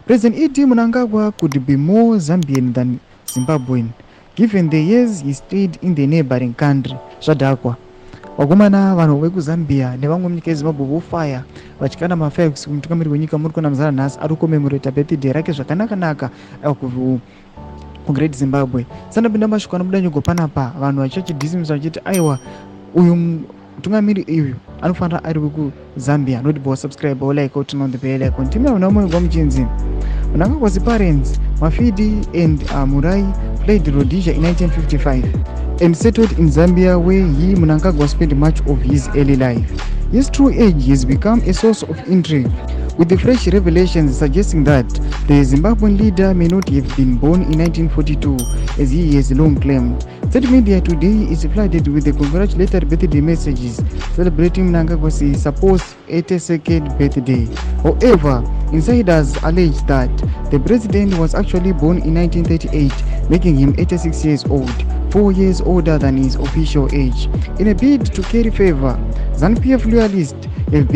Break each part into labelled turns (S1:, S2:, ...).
S1: President iZim Mnangagwa could be more Zambian than Zimbabwean, given the years he stayed in the neighboring country. Zvadhakwa vakomana vanhu vekuZambia nevamwe munyika yeZimbabwe vofaya vachikanda mafacts kumutungamiri wenyika muri kuona muzara nhasi ari kukomemorata birthday rake zvakanaka kuGreat Zimbabwe. Sandapinda mashoko anobuda nyugo panapa vanhu vachichidhisimisa vachiti aiwa uyu mutungamiri uyu anofanira ari wekuZambia. Not bo subscribe or like or turn on the bell icon. Timira unamoyo kwa mchinzi. Mnangagwa's parents Mafidi and Murai played Rhodesia in 1955 and settled in Zambia, where Mnangagwa spent much of his early life. His true age has become a source of intrigue, with the fresh revelations suggesting that the Zimbabwean leader may not have been born in 1942, as he has long claimed. State media today is flooded with the congratulatory birthday messages celebrating Mnangagwa's supposed 82nd birthday. However, insiders allege that the president was actually born in 1938, making him 86 years old, 4 years older than his official age. In a bid to carry favor, ZANU-PF loyalists have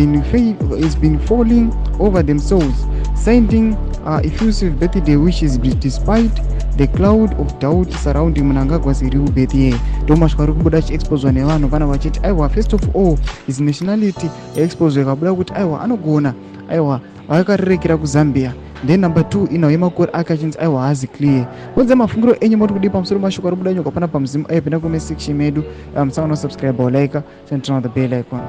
S1: been falling over themselves, sending effusive birthday wishes despite the cloud of doubt surrounding Mnangagwa's real birthday. Thomas Karukubuda exposed nevanhu vana vachiti aiwa, first of all his nationality exposed kabuda kuti aiwa anogona aiwa vakarerekera kuZambia. Then number 2 ina yemakore akachinzi aiwa hazi clear. Kwanza mafungiro enyu moti kudi pamusoro mashoko aribuda nyugo pana pamuzimu ayapinda comment section medu. Musangano subscribe or like and turn on the bell icon.